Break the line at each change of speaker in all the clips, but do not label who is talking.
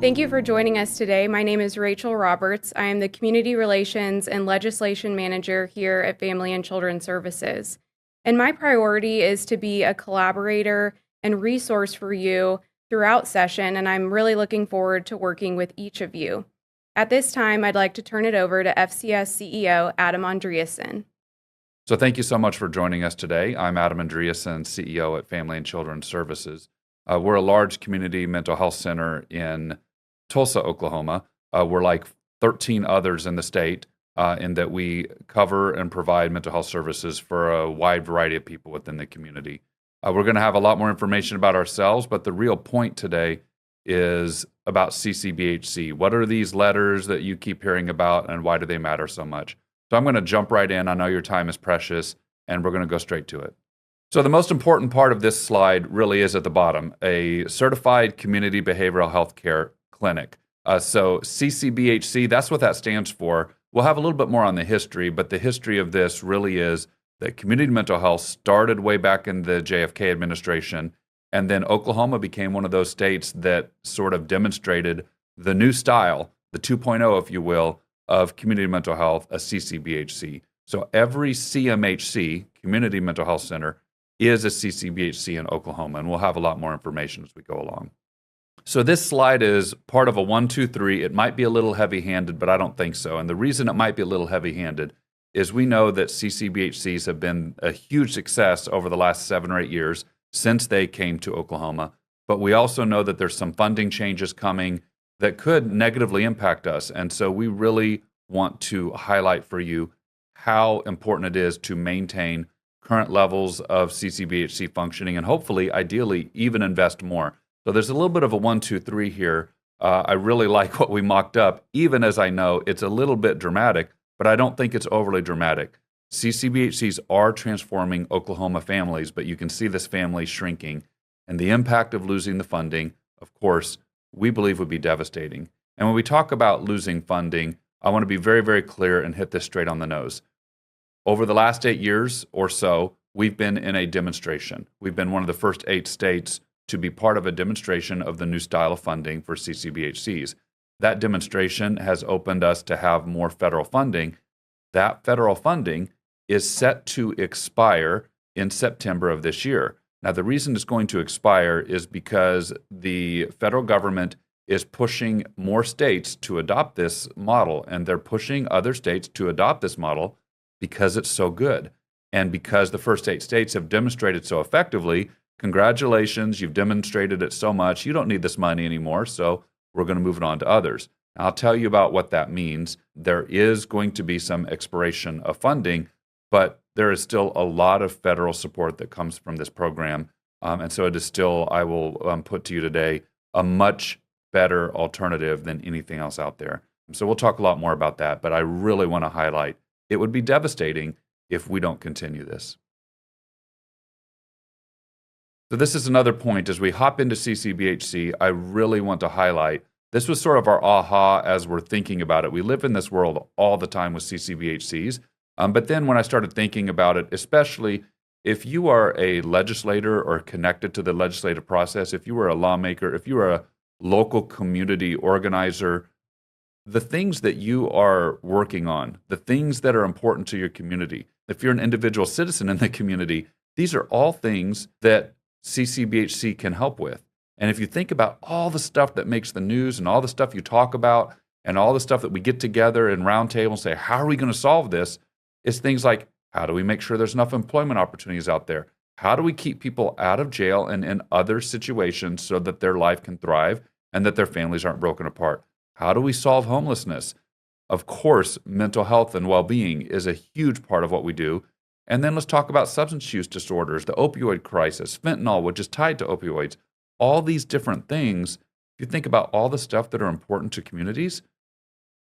Thank you for joining us today. My name is Rachel Roberts. I am the Community Relations and Legislation Manager here at Family and Children Services. And my priority is to be a collaborator and resource for you throughout session, and I'm really looking forward to working with each of you. At this time, I'd like to turn it over to FCS CEO Adam Andreassen.
So thank you so much for joining us today. I'm Adam Andreassen, CEO at Family and Children Services. We're a large community mental health center in Tulsa, Oklahoma. We're like 13 others in the state in that we cover and provide mental health services for a wide variety of people within the community. We're going to have a lot more information about ourselves, but the real point today is about CCBHC. What are these letters that you keep hearing about, and why do they matter so much? So I'm going to jump right in. I know your time is precious, and we're going to go straight to it. So the most important part of this slide really is at the bottom, a certified community behavioral health care clinic. So CCBHC, that's what that stands for. We'll have a little bit more on the history, but the history of this really is that community mental health started way back in the JFK administration, and then Oklahoma became one of those states that sort of demonstrated the new style, the 2.0, if you will, of community mental health, a CCBHC. So every CMHC, Community Mental Health Center, is a CCBHC in Oklahoma, and we'll have a lot more information as we go along. So this slide is part of a 1, 2, 3. It might be a little heavy-handed, but I don't think so. And the reason it might be a little heavy-handed is we know that CCBHCs have been a huge success over the last 7 or 8 years since they came to Oklahoma. But we also know that there's some funding changes coming that could negatively impact us. And so we really want to highlight for you how important it is to maintain current levels of CCBHC functioning and hopefully, ideally, even invest more. So there's a little bit of a 1, 2, 3 here. I really like what we mocked up, even as I know it's a little bit dramatic, but I don't think it's overly dramatic. CCBHCs are transforming Oklahoma families, but you can see this family shrinking. And the impact of losing the funding, of course, we believe would be devastating. And when we talk about losing funding, I want to be very, very clear and hit this straight on the nose. Over the last 8 years or so, we've been in a demonstration. We've been one of the first 8 states to be part of a demonstration of the new style of funding for CCBHCs. That demonstration has opened us to have more federal funding. That federal funding is set to expire in September of this year. Now, the reason it's going to expire is because the federal government is pushing more states to adopt this model, and they're pushing other states to adopt this model because it's so good. And because the first 8 states have demonstrated so effectively, congratulations, you've demonstrated it so much, you don't need this money anymore, so we're going to move it on to others. Now, I'll tell you about what that means. There is going to be some expiration of funding, but there is still a lot of federal support that comes from this program. And so it is still, I will put to you today, a much better alternative than anything else out there. So we'll talk a lot more about that, but I really want to highlight it would be devastating if we don't continue this. So this is another point. As we hop into CCBHC, I really want to highlight, this was sort of our aha as we're thinking about it. We live in this world all the time with CCBHCs. But then when I started thinking about it, especially if you are a legislator or connected to the legislative process, if you were a lawmaker, if you are a local community organizer, the things that you are working on, the things that are important to your community, if you're an individual citizen in the community, these are all things that CCBHC can help with. And if you think about all the stuff that makes the news and all the stuff you talk about and all the stuff that we get together in roundtable and say, how are we going to solve this? It's things like, how do we make sure there's enough employment opportunities out there? How do we keep people out of jail and in other situations so that their life can thrive and that their families aren't broken apart? How do we solve homelessness? Of course, mental health and well-being is a huge part of what we do. And then let's talk about substance use disorders, the opioid crisis, fentanyl, which is tied to opioids. All these different things, if you think about all the stuff that are important to communities,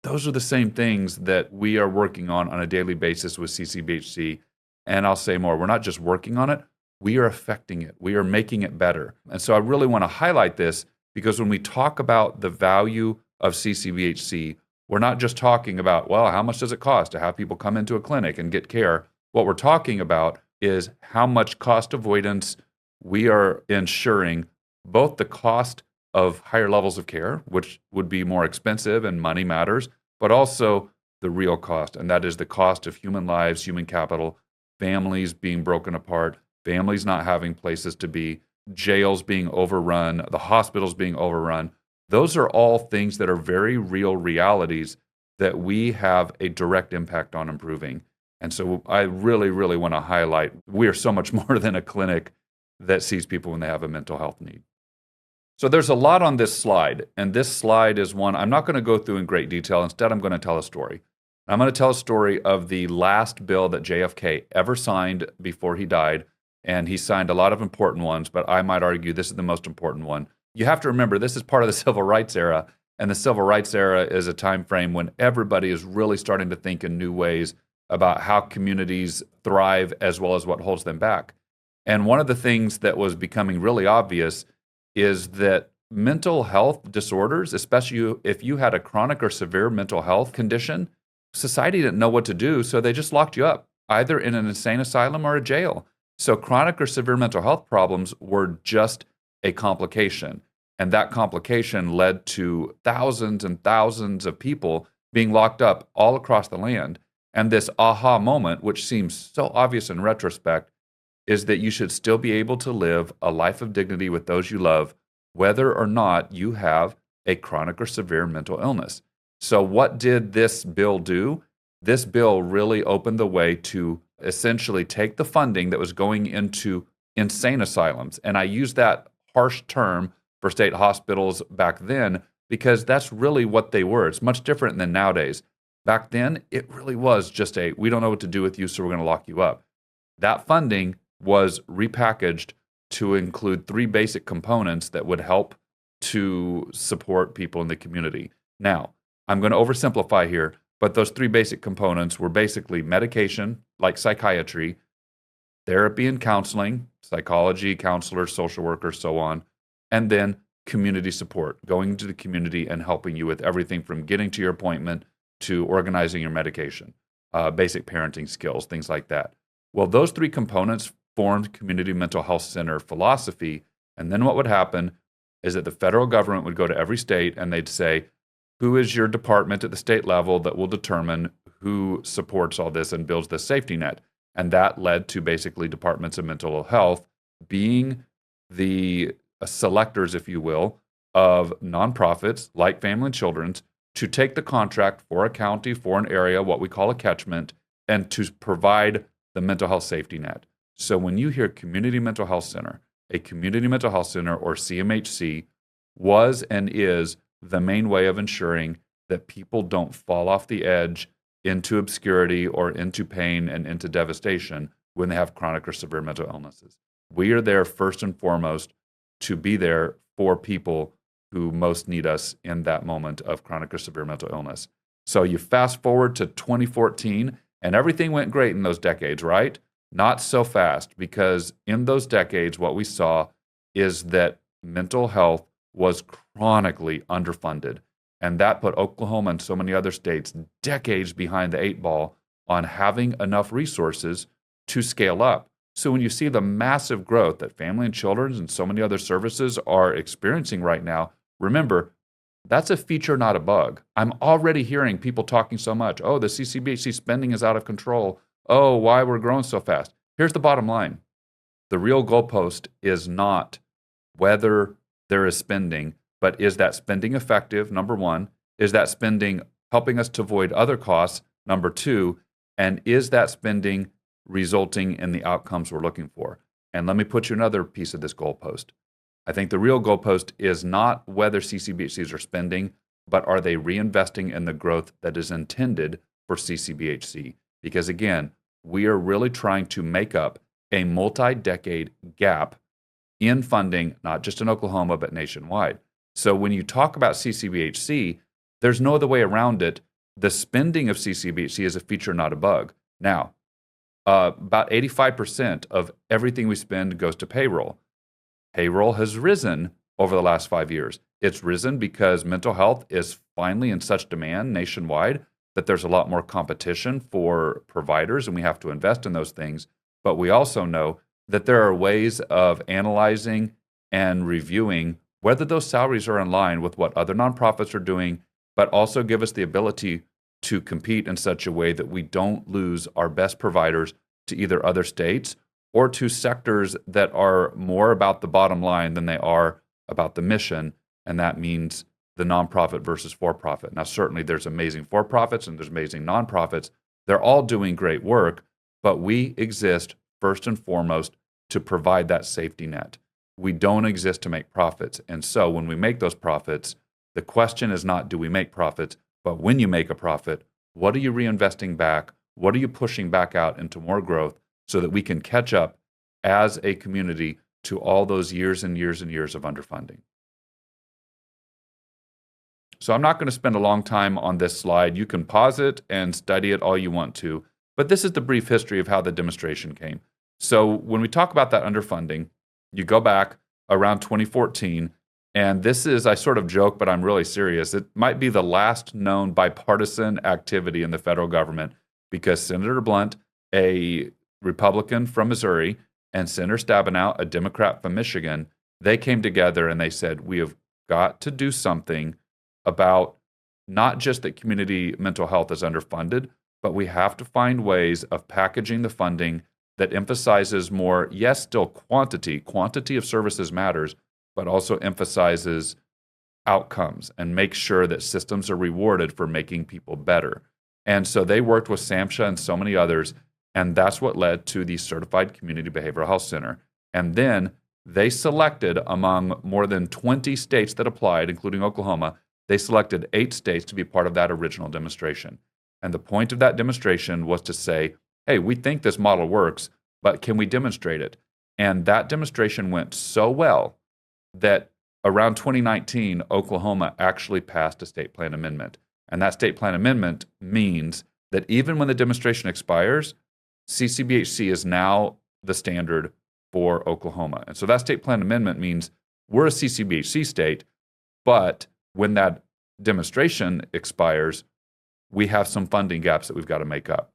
those are the same things that we are working on a daily basis with CCBHC. And I'll say more, we're not just working on it, we are affecting it. We are making it better. And so I really want to highlight this because when we talk about the value of CCBHC, we're not just talking about, well, how much does it cost to have people come into a clinic and get care? What we're talking about is how much cost avoidance we are ensuring, both the cost of higher levels of care, which would be more expensive and money matters, but also the real cost, and that is the cost of human lives, human capital, families being broken apart, families not having places to be, jails being overrun, the hospitals being overrun. Those are all things that are very real realities that we have a direct impact on improving. And so I really, really want to highlight we are so much more than a clinic that sees people when they have a mental health need. So there's a lot on this slide, and this slide is one I'm not going to go through in great detail. Instead, I'm going to tell a story. I'm going to tell a story of the last bill that JFK ever signed before he died, and he signed a lot of important ones, but I might argue this is the most important one. You have to remember, this is part of the civil rights era, and the civil rights era is a time frame when everybody is really starting to think in new ways about how communities thrive as well as what holds them back. And one of the things that was becoming really obvious is that mental health disorders, especially if you had a chronic or severe mental health condition, society didn't know what to do, so they just locked you up, either in an insane asylum or a jail. So chronic or severe mental health problems were just a complication. And that complication led to thousands and thousands of people being locked up all across the land. And this aha moment, which seems so obvious in retrospect, is that you should still be able to live a life of dignity with those you love, whether or not you have a chronic or severe mental illness. So what did this bill do? This bill really opened the way to essentially take the funding that was going into insane asylums. And I use that harsh term for state hospitals back then because that's really what they were. It's much different than nowadays. Back then, it really was just we don't know what to do with you, so we're going to lock you up. That funding was repackaged to include 3 basic components that would help to support people in the community. Now, I'm going to oversimplify here, but those 3 basic components were basically medication, like psychiatry, therapy and counseling, psychology, counselors, social workers, so on, and then community support, going into the community and helping you with everything from getting to your appointment to organizing your medication, basic parenting skills, things like that. Well, those 3 components formed Community Mental Health Center philosophy, and then what would happen is that the federal government would go to every state and they'd say, who is your department at the state level that will determine who supports all this and builds this safety net? And that led to basically departments of mental health being the selectors, if you will, of nonprofits like Family and Children's to take the contract for a county, for an area, what we call a catchment, and to provide the mental health safety net. So when you hear Community Mental Health Center, a Community Mental Health Center, or CMHC, was and is the main way of ensuring that people don't fall off the edge into obscurity or into pain and into devastation when they have chronic or severe mental illnesses. We are there first and foremost to be there for people who most need us in that moment of chronic or severe mental illness. So you fast forward to 2014, and everything went great in those decades, right? Not so fast, because in those decades, what we saw is that mental health was chronically underfunded. And that put Oklahoma and so many other states decades behind the 8 ball on having enough resources to scale up. So when you see the massive growth that Family and Children's and so many other services are experiencing right now, remember, that's a feature, not a bug. I'm already hearing people talking so much, oh, the CCBHC spending is out of control. Oh, why we're growing so fast. Here's the bottom line. The real goalpost is not whether there is spending, but is that spending effective, number one? Is that spending helping us to avoid other costs, number 2? And is that spending resulting in the outcomes we're looking for? And let me put you another piece of this goalpost. I think the real goalpost is not whether CCBHCs are spending, but are they reinvesting in the growth that is intended for CCBHC? Because again, we are really trying to make up a multi-decade gap in funding, not just in Oklahoma, but nationwide. So when you talk about CCBHC, there's no other way around it. The spending of CCBHC is a feature, not a bug. Now, about 85% of everything we spend goes to payroll. Payroll has risen over the last 5 years. It's risen because mental health is finally in such demand nationwide that there's a lot more competition for providers, and we have to invest in those things. But we also know that there are ways of analyzing and reviewing whether those salaries are in line with what other nonprofits are doing, but also give us the ability to compete in such a way that we don't lose our best providers to either other states or to sectors that are more about the bottom line than they are about the mission. And that means the nonprofit versus for-profit. Now, certainly there's amazing for-profits and there's amazing nonprofits. They're all doing great work, but we exist first and foremost to provide that safety net. We don't exist to make profits. And so when we make those profits, the question is not, do we make profits? But when you make a profit, what are you reinvesting back? What are you pushing back out into more growth so that we can catch up as a community to all those years and years and years of underfunding? So I'm not going to spend a long time on this slide. You can pause it and study it all you want to, but this is the brief history of how the demonstration came. So when we talk about that underfunding, you go back around 2014, and this is, I sort of joke, but I'm really serious. It might be the last known bipartisan activity in the federal government because Senator Blunt, a Republican from Missouri, and Senator Stabenow, a Democrat from Michigan, they came together and they said, we have got to do something about not just that community mental health is underfunded, but we have to find ways of packaging the funding that emphasizes more, yes, still quantity of services matters, but also emphasizes outcomes and makes sure that systems are rewarded for making people better. And so they worked with SAMHSA and so many others, and that's what led to the Certified Community Behavioral Health Center. And then they selected among more than 20 states that applied, including Oklahoma, they selected 8 states to be part of that original demonstration. And the point of that demonstration was to say, hey, we think this model works, but can we demonstrate it? And that demonstration went so well that around 2019, Oklahoma actually passed a state plan amendment. And that state plan amendment means that even when the demonstration expires, CCBHC is now the standard for Oklahoma. And so that state plan amendment means we're a CCBHC state, but when that demonstration expires, we have some funding gaps that we've got to make up.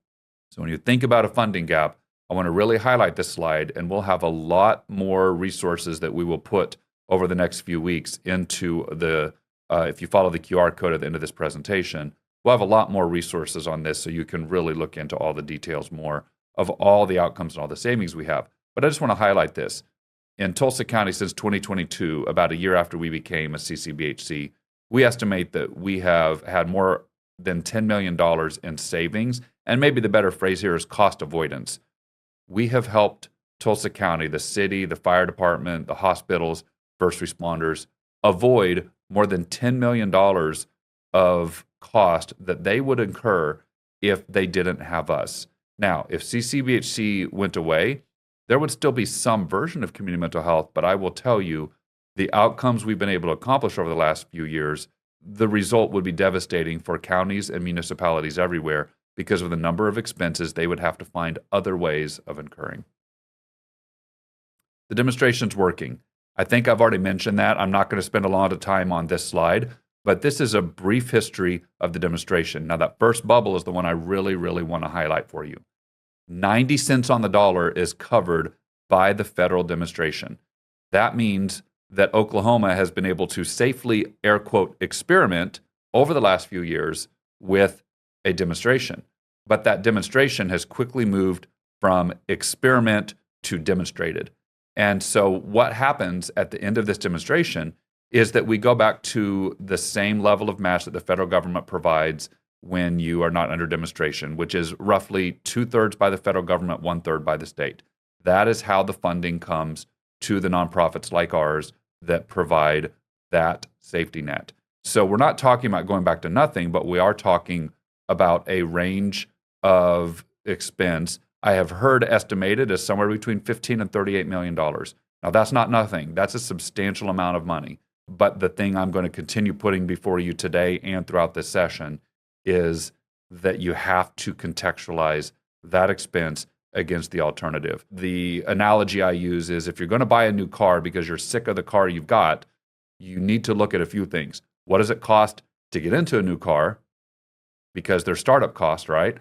So when you think about a funding gap, I want to really highlight this slide, and we'll have a lot more resources that we will put over the next few weeks into the, if you follow the QR code at the end of this presentation, we'll have a lot more resources on this so you can really look into all the details more of all the outcomes and all the savings we have. But I just want to highlight this. In Tulsa County since 2022, about a year after we became a CCBHC, we estimate that we have had more than $10 million in savings, and maybe the better phrase here is cost avoidance. We have helped Tulsa County, the city, the fire department, the hospitals, first responders, avoid more than $10 million of cost that they would incur if they didn't have us. Now, if CCBHC went away, there would still be some version of community mental health, but I will tell you, the outcomes we've been able to accomplish over the last few years, the result would be devastating for counties and municipalities everywhere because of the number of expenses they would have to find other ways of incurring. The demonstration's working. I think I've already mentioned that. I'm not going to spend a lot of time on this slide, but this is a brief history of the demonstration. Now, that first bubble is the one I really, really want to highlight for you. 90 cents on the dollar is covered by the federal demonstration. That means that Oklahoma has been able to safely, air quote, experiment over the last few years with a demonstration. But that demonstration has quickly moved from experiment to demonstrated. And so what happens at the end of this demonstration is that we go back to the same level of match that the federal government provides when you are not under demonstration, which is roughly 2/3 by the federal government, 1/3 by the state. That is how the funding comes to the nonprofits like ours that provide that safety net. So we're not talking about going back to nothing, but we are talking about a range of expense. I have heard estimated as somewhere between $15 and $38 million. Now, that's not nothing. That's a substantial amount of money. But the thing I'm going to continue putting before you today and throughout this session is that you have to contextualize that expense against the alternative. The analogy I use is if you're going to buy a new car because you're sick of the car you've got, you need to look at a few things. What does it cost to get into a new car? Because there's startup costs, right?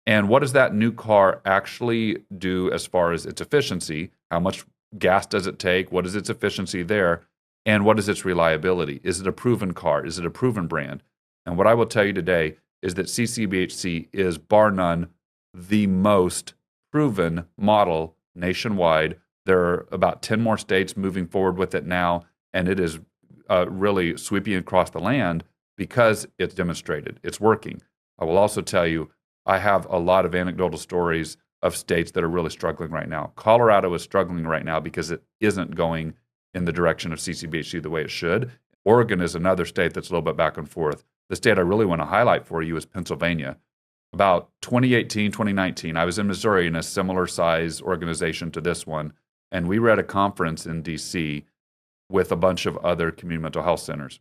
And what does that new car actually do as far as its efficiency? How much gas does it take? What is its efficiency there? And what is its reliability? Is it a proven car? Is it a proven brand? And what I will tell you today is that CCBHC is, bar none, the most proven model nationwide. There are about 10 more states moving forward with it now, and it is really sweeping across the land because it's demonstrated. It's working. I will also tell you, I have a lot of anecdotal stories of states that are really struggling right now. Colorado is struggling right now because it isn't going in the direction of CCBHC the way it should. Oregon is another state that's a little bit back and forth. The state I really want to highlight for you is Pennsylvania. About 2018, 2019, I was in Missouri in a similar size organization to this one, and we were at a conference in DC with a bunch of other community mental health centers.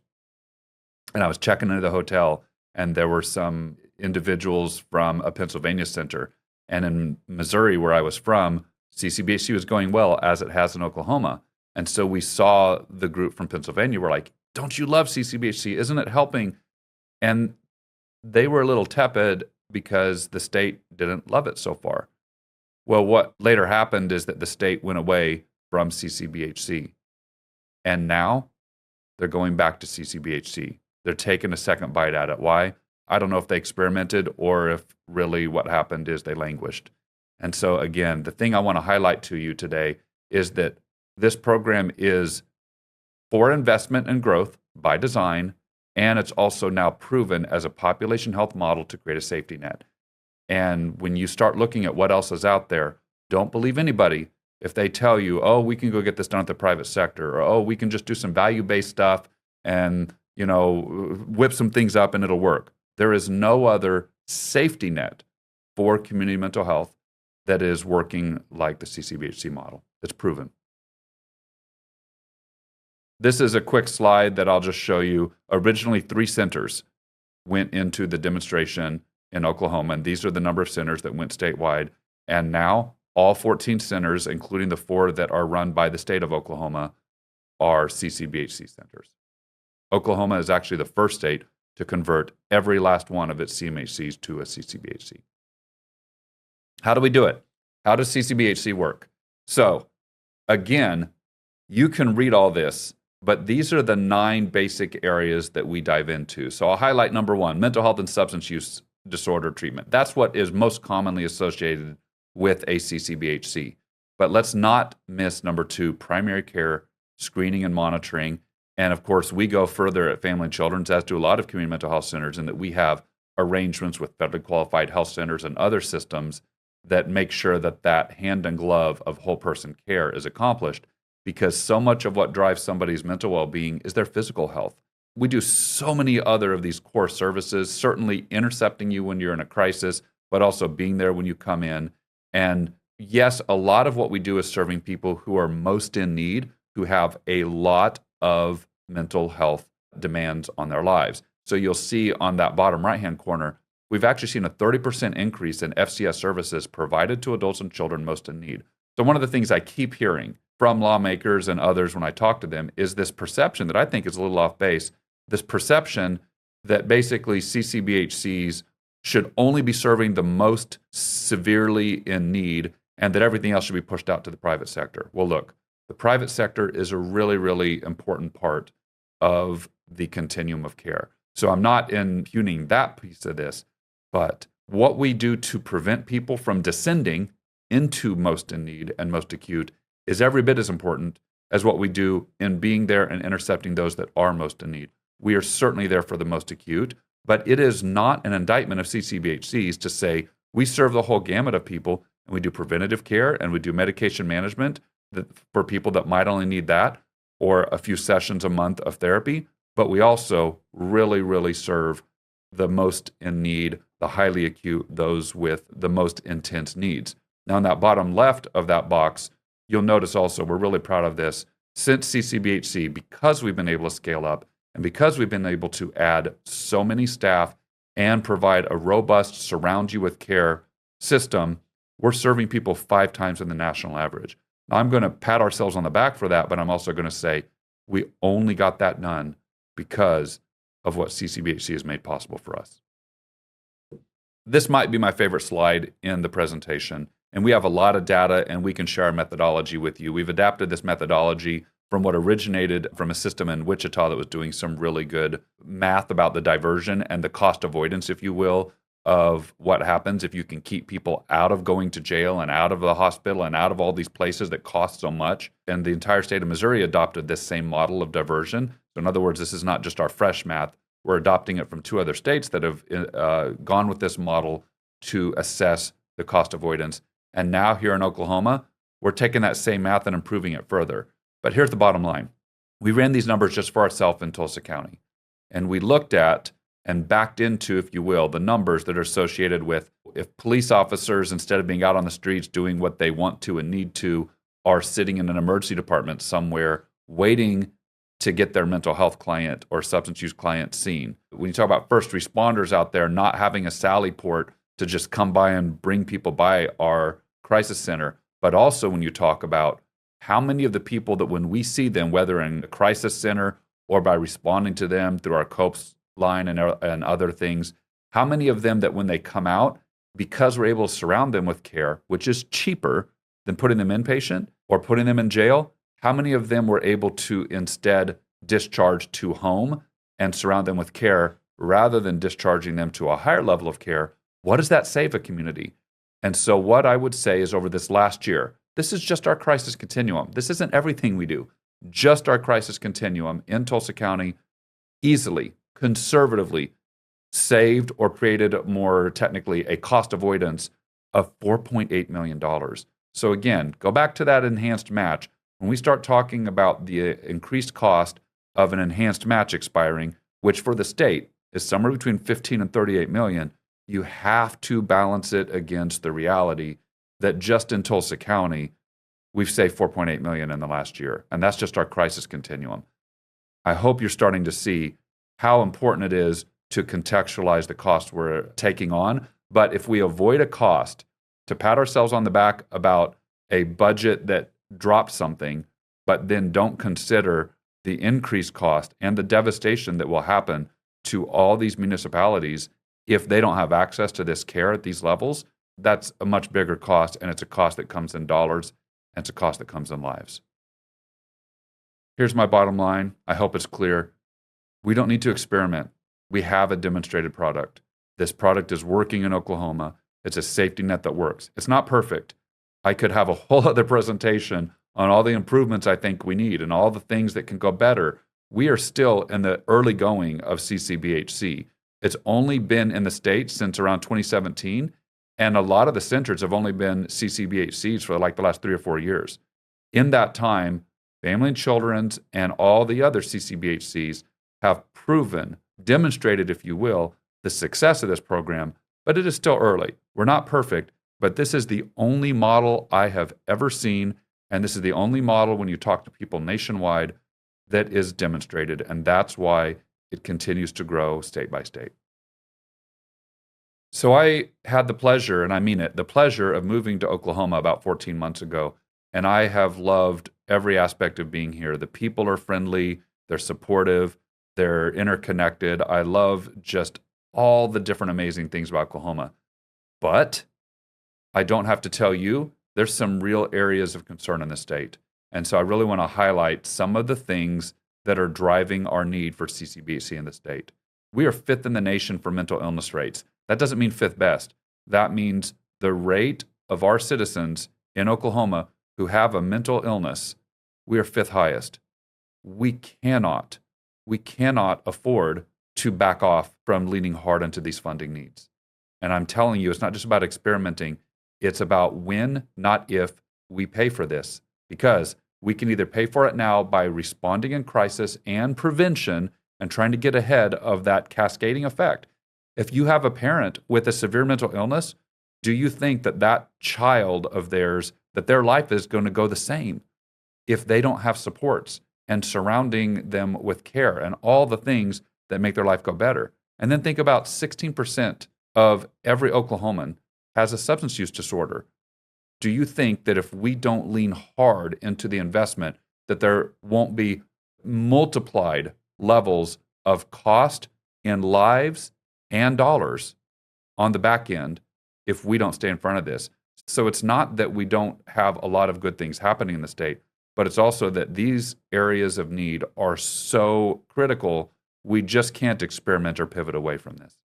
And I was checking into the hotel, and there were some individuals from a Pennsylvania center. And in Missouri, where I was from, CCBHC was going well, as it has in Oklahoma. And so we saw the group from Pennsylvania. We're like, don't you love CCBHC? Isn't it helping? And they were a little tepid because the state didn't love it so far. Well, what later happened is that the state went away from CCBHC. And now they're going back to CCBHC. They're taking a second bite at it. Why? I don't know if they experimented or if really what happened is they languished. And so again, the thing I want to highlight to you today is that this program is for investment and growth by design, and it's also now proven as a population health model to create a safety net. And when you start looking at what else is out there, don't believe anybody if they tell you, oh, we can go get this done at the private sector, or oh, we can just do some value-based stuff and, whip some things up and it'll work. There is no other safety net for community mental health that is working like the CCBHC model. It's proven. This is a quick slide that I'll just show you. Originally, 3 centers went into the demonstration in Oklahoma, and these are the number of centers that went statewide. And now, all 14 centers, including the 4 that are run by the state of Oklahoma, are CCBHC centers. Oklahoma is actually the first state to convert every last one of its CMHCs to a CCBHC. How do we do it? How does CCBHC work? So, again, you can read all this, but these are the 9 basic areas that we dive into. So I'll highlight number 1, mental health and substance use disorder treatment. That's what is most commonly associated with a CCBHC. But let's not miss number 2, primary care, screening and monitoring. And of course, we go further at Family and Children's, as do a lot of community mental health centers, in that we have arrangements with federally qualified health centers and other systems that make sure that that hand and glove of whole person care is accomplished, because so much of what drives somebody's mental well-being is their physical health. We do so many other of these core services, certainly intercepting you when you're in a crisis, but also being there when you come in. And yes, a lot of what we do is serving people who are most in need, who have a lot of mental health demands on their lives. So you'll see on that bottom right-hand corner, we've actually seen a 30% increase in FCS services provided to adults and children most in need. So one of the things I keep hearing from lawmakers and others when I talk to them is this perception that I think is a little off base, this perception that basically CCBHCs should only be serving the most severely in need and that everything else should be pushed out to the private sector. Well, look, the private sector is a really, really important part of the continuum of care. So I'm not impugning that piece of this, but what we do to prevent people from descending into most in need and most acute is every bit as important as what we do in being there and intercepting those that are most in need. We are certainly there for the most acute, but it is not an indictment of CCBHCs to say we serve the whole gamut of people and we do preventative care and we do medication management for people that might only need that or a few sessions a month of therapy, but we also really, really serve the most in need, the highly acute, those with the most intense needs. Now, in that bottom left of that box, you'll notice also, we're really proud of this, since CCBHC, because we've been able to scale up and because we've been able to add so many staff and provide a robust surround you with care system, we're serving people 5 times in the national average. Now, I'm going to pat ourselves on the back for that, but I'm also going to say we only got that done because of what CCBHC has made possible for us. This might be my favorite slide in the presentation, and we have a lot of data and we can share our methodology with you. We've adapted this methodology from what originated from a system in Wichita that was doing some really good math about the diversion and the cost avoidance, if you will, of what happens if you can keep people out of going to jail and out of the hospital and out of all these places that cost so much. And the entire state of Missouri adopted this same model of diversion. So in other words, this is not just our fresh math. We're adopting it from 2 other states that have gone with this model to assess the cost avoidance. And now here in Oklahoma, we're taking that same math and improving it further. But here's the bottom line. We ran these numbers just for ourselves in Tulsa County. And we looked at and backed into, if you will, the numbers that are associated with if police officers, instead of being out on the streets doing what they want to and need to, are sitting in an emergency department somewhere waiting to get their mental health client or substance use client seen. When you talk about first responders out there not having a Sally port to just come by and bring people by our crisis center, but also when you talk about how many of the people that when we see them, whether in a crisis center or by responding to them through our COPES line and other things, how many of them that when they come out, because we're able to surround them with care, which is cheaper than putting them inpatient or putting them in jail, how many of them were able to instead discharge to home and surround them with care rather than discharging them to a higher level of care? What does that save a community? And so what I would say is over this last year, this is just our crisis continuum. This isn't everything we do. Just our crisis continuum in Tulsa County easily, conservatively saved or created, more technically, a cost avoidance of $4.8 million. So again, go back to that enhanced match. When we start talking about the increased cost of an enhanced match expiring, which for the state is somewhere between 15 and 38 million, you have to balance it against the reality that just in Tulsa County, we've saved $4.8 million in the last year. And that's just our crisis continuum. I hope you're starting to see how important it is to contextualize the cost we're taking on. But if we avoid a cost, to pat ourselves on the back about a budget that dropped something, but then don't consider the increased cost and the devastation that will happen to all these municipalities if they don't have access to this care at these levels, that's a much bigger cost, and it's a cost that comes in dollars, and it's a cost that comes in lives. Here's my bottom line. I hope it's clear. We don't need to experiment. We have a demonstrated product. This product is working in Oklahoma. It's a safety net that works. It's not perfect. I could have a whole other presentation on all the improvements I think we need and all the things that can go better. We are still in the early going of CCBHC. It's only been in the state since around 2017, and a lot of the centers have only been CCBHCs for like the last 3 or 4 years. In that time, Family and Children's and all the other CCBHCs have proven, demonstrated, if you will, the success of this program, but it is still early. We're not perfect, but this is the only model I have ever seen, and this is the only model when you talk to people nationwide that is demonstrated, and that's why it continues to grow state by state. So I had the pleasure, and I mean it, the pleasure of moving to Oklahoma about 14 months ago, and I have loved every aspect of being here. The people are friendly, they're supportive, they're interconnected. I love just all the different amazing things about Oklahoma. But I don't have to tell you, there's some real areas of concern in the state. And so I really want to highlight some of the things that are driving our need for CCBHC in the state. We are 5th in the nation for mental illness rates. That doesn't mean 5th best. That means the rate of our citizens in Oklahoma who have a mental illness, we are 5th highest. We cannot afford to back off from leaning hard into these funding needs. And I'm telling you, it's not just about experimenting. It's about when, not if, we pay for this. Because we can either pay for it now by responding in crisis and prevention and trying to get ahead of that cascading effect. If you have a parent with a severe mental illness, do you think that that child of theirs, that their life is going to go the same if they don't have supports and surrounding them with care and all the things that make their life go better? And then think about 16% of every Oklahoman has a substance use disorder. Do you think that if we don't lean hard into the investment, that there won't be multiplied levels of cost in lives and dollars on the back end if we don't stay in front of this? So it's not that we don't have a lot of good things happening in the state. but it's also that these areas of need are so critical, we just can't experiment or pivot away from this.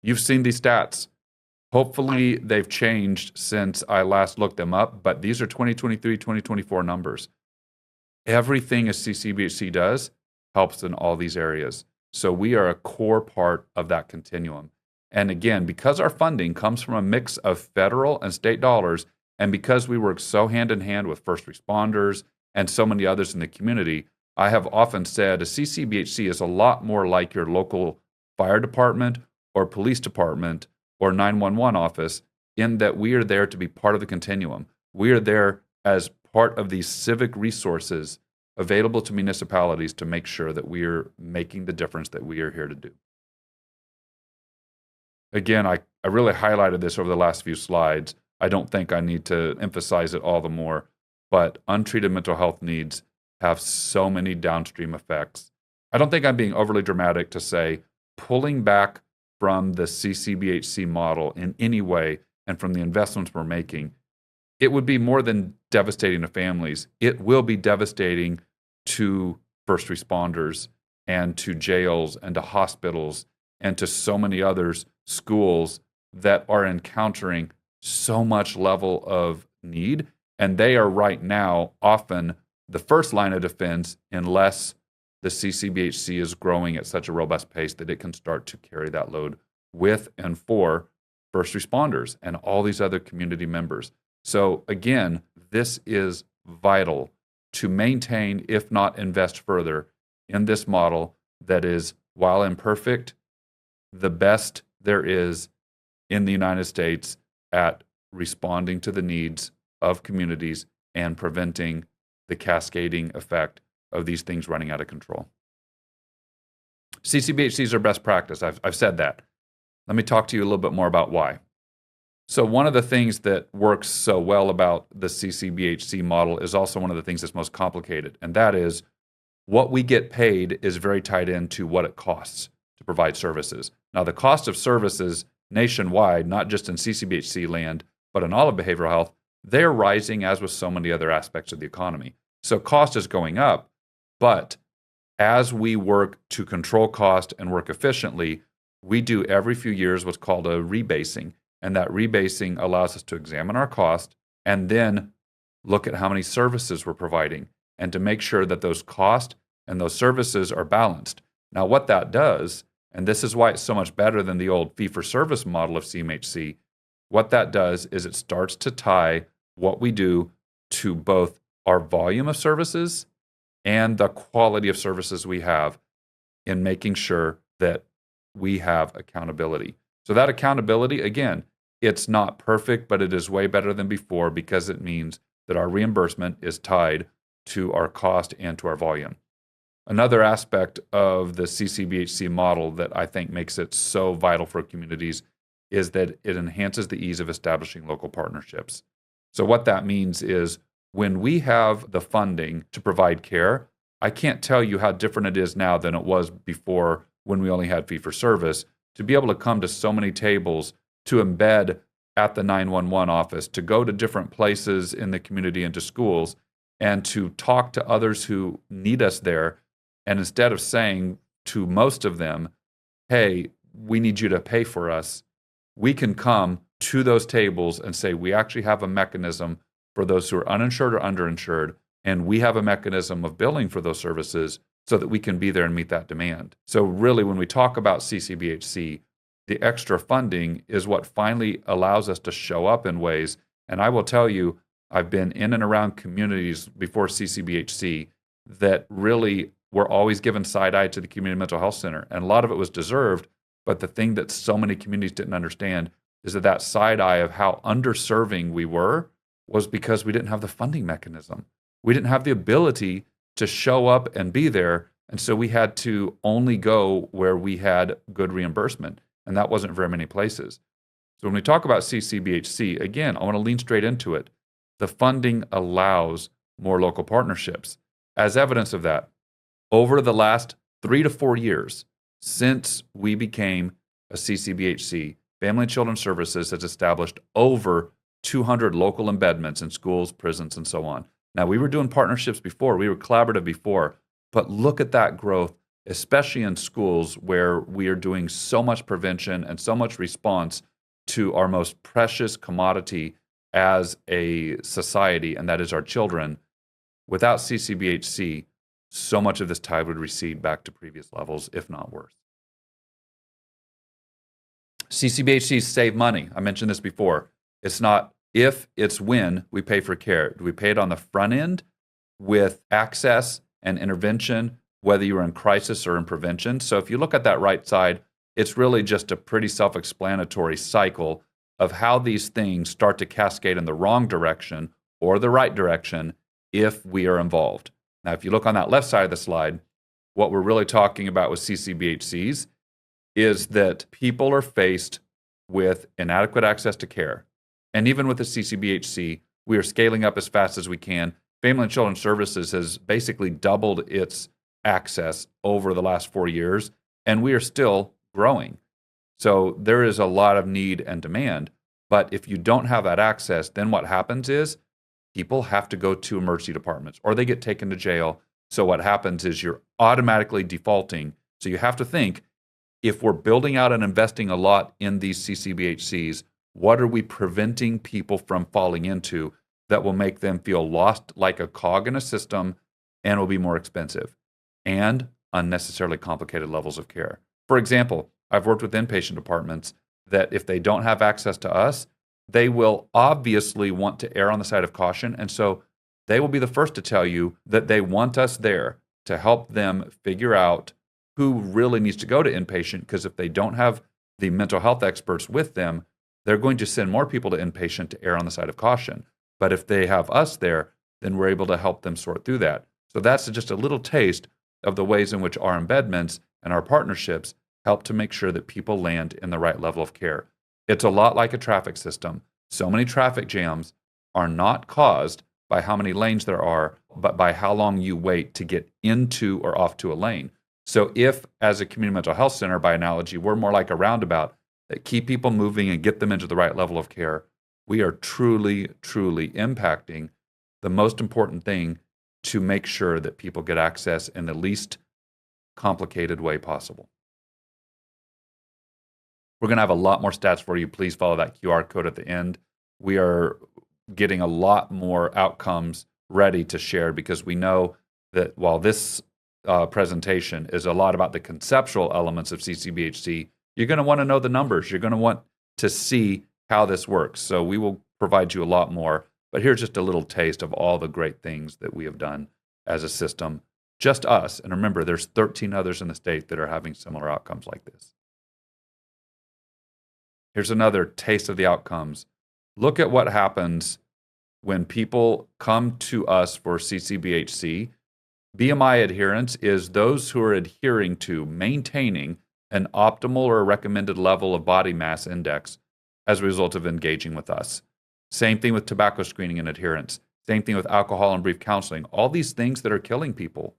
You've seen these stats. Hopefully they've changed since I last looked them up, but these are 2023, 2024 numbers. Everything a CCBHC does helps in all these areas. So we are a core part of that continuum. And again, because our funding comes from a mix of federal and state dollars, and because we work so hand in hand with first responders and so many others in the community, I have often said a CCBHC is a lot more like your local fire department or police department or 911 office, in that we are there to be part of the continuum. We are there as part of these civic resources available to municipalities to make sure that we are making the difference that we are here to do. Again, I really highlighted this over the last few slides. I don't think I need to emphasize it all the more, but untreated mental health needs have so many downstream effects. I don't think I'm being overly dramatic to say pulling back from the CCBHC model in any way and from the investments we're making, it would be more than devastating to families. It will be devastating to first responders and to jails and to hospitals and to so many others, schools that are encountering so much level of need. And they are right now often the first line of defense unless the CCBHC is growing at such a robust pace that it can start to carry that load with and for first responders and all these other community members. So again, this is vital to maintain, if not invest further, in this model that is, while imperfect, the best there is in the United States at responding to the needs of communities and preventing the cascading effect of these things running out of control. CCBHCs are best practice. I've said that. Let me talk to you a little bit more about why. So one of the things that works so well about the CCBHC model is also one of the things that's most complicated, and that is what we get paid is very tied into what it costs to provide services. Now, the cost of services nationwide, not just in CCBHC land, but in all of behavioral health, they're rising as with so many other aspects of the economy. So cost is going up, but as we work to control cost and work efficiently, we do every few years what's called a rebasing. And that rebasing allows us to examine our cost and then look at how many services we're providing and to make sure that those costs and those services are balanced. Now, what that does, and this is why it's so much better than the old fee-for-service model of CMHC, what that does is it starts to tie what we do to both our volume of services and the quality of services we have in making sure that we have accountability. So that accountability, again, it's not perfect, but it is way better than before because it means that our reimbursement is tied to our cost and to our volume. Another aspect of the CCBHC model that I think makes it so vital for communities is that it enhances the ease of establishing local partnerships. So what that means is when we have the funding to provide care, I can't tell you how different it is now than it was before when we only had fee-for-service, to be able to come to so many tables, to embed at the 911 office, to go to different places in the community and to schools, and to talk to others who need us there. And instead of saying to most of them, hey, we need you to pay for us, we can come to those tables and say, we actually have a mechanism for those who are uninsured or underinsured, and we have a mechanism of billing for those services so that we can be there and meet that demand. So really, when we talk about CCBHC, the extra funding is what finally allows us to show up in ways. And I will tell you, I've been in and around communities before CCBHC that really were always given side-eye to the community mental health center. And a lot of it was deserved, but the thing that so many communities didn't understand is that side-eye of how underserving we were was because we didn't have the funding mechanism. We didn't have the ability to show up and be there, and so we had to only go where we had good reimbursement, and that wasn't very many places. So when we talk about CCBHC, again, I want to lean straight into it. The funding allows more local partnerships. As evidence of that, over the last 3 to 4 years since we became a CCBHC, Family and Children Services has established over 200 local embedments in schools, prisons, and so on. Now, we were doing partnerships before, we were collaborative before, but look at that growth, especially in schools where we are doing so much prevention and so much response to our most precious commodity as a society, and that is our children. Without CCBHC, so much of this tide would recede back to previous levels, if not worse. CCBHCs save money. I mentioned this before. It's not if, it's when we pay for care. Do we pay it on the front end with access and intervention, whether you're in crisis or in prevention? So if you look at that right side, it's really just a pretty self-explanatory cycle of how these things start to cascade in the wrong direction or the right direction if we are involved. Now, if you look on that left side of the slide, what we're really talking about with CCBHCs is that people are faced with inadequate access to care. And even with the CCBHC, we are scaling up as fast as we can. Family and Children Services has basically doubled its access over the last 4 years, and we are still growing. So there is a lot of need and demand. But if you don't have that access, then what happens is people have to go to emergency departments or they get taken to jail. So what happens is you're automatically defaulting. So you have to think, if we're building out and investing a lot in these CCBHCs, what are we preventing people from falling into that will make them feel lost like a cog in a system and will be more expensive and unnecessarily complicated levels of care? For example, I've worked with inpatient departments that if they don't have access to us, they will obviously want to err on the side of caution. And so they will be the first to tell you that they want us there to help them figure out who really needs to go to inpatient, because if they don't have the mental health experts with them, they're going to send more people to inpatient to err on the side of caution. But if they have us there, then we're able to help them sort through that. So that's just a little taste of the ways in which our embedments and our partnerships help to make sure that people land in the right level of care. It's a lot like a traffic system. So many traffic jams are not caused by how many lanes there are, but by how long you wait to get into or off to a lane. So if, as a community mental health center, by analogy, we're more like a roundabout that keep people moving and get them into the right level of care, we are truly, truly impacting the most important thing to make sure that people get access in the least complicated way possible. We're going to have a lot more stats for you. Please follow that QR code at the end. We are getting a lot more outcomes ready to share, because we know that while this presentation is a lot about the conceptual elements of CCBHC, you're going to want to know the numbers. You're going to want to see how this works. So we will provide you a lot more. But here's just a little taste of all the great things that we have done as a system, just us. And remember, there's 13 others in the state that are having similar outcomes like this. Here's another taste of the outcomes. Look at what happens when people come to us for CCBHC. BMI adherence is those who are adhering to maintaining an optimal or recommended level of body mass index as a result of engaging with us. Same thing with tobacco screening and adherence. Same thing with alcohol and brief counseling. All these things that are killing people,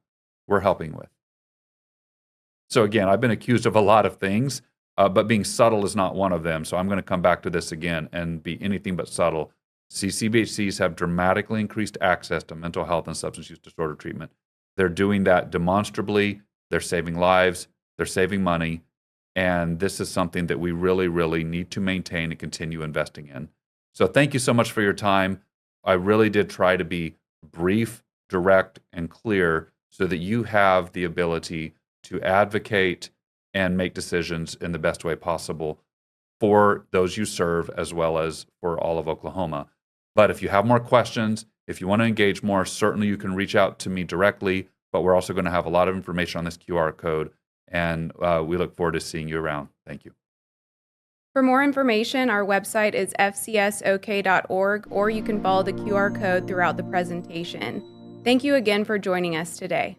we're helping with. So again, I've been accused of a lot of things, but being subtle is not one of them. So I'm going to come back to this again and be anything but subtle. CCBHCs have dramatically increased access to mental health and substance use disorder treatment. They're doing that demonstrably. They're saving lives. They're saving money. And this is something that we really, really need to maintain and continue investing in. So thank you so much for your time. I really did try to be brief, direct, and clear so that you have the ability to advocate and make decisions in the best way possible for those you serve, as well as for all of Oklahoma. But if you have more questions, if you want to engage more, certainly you can reach out to me directly, but we're also going to have a lot of information on this QR code, and we look forward to seeing you around. Thank you.
For more information, our website is fcsok.org, or you can follow the QR code throughout the presentation. Thank you again for joining us today.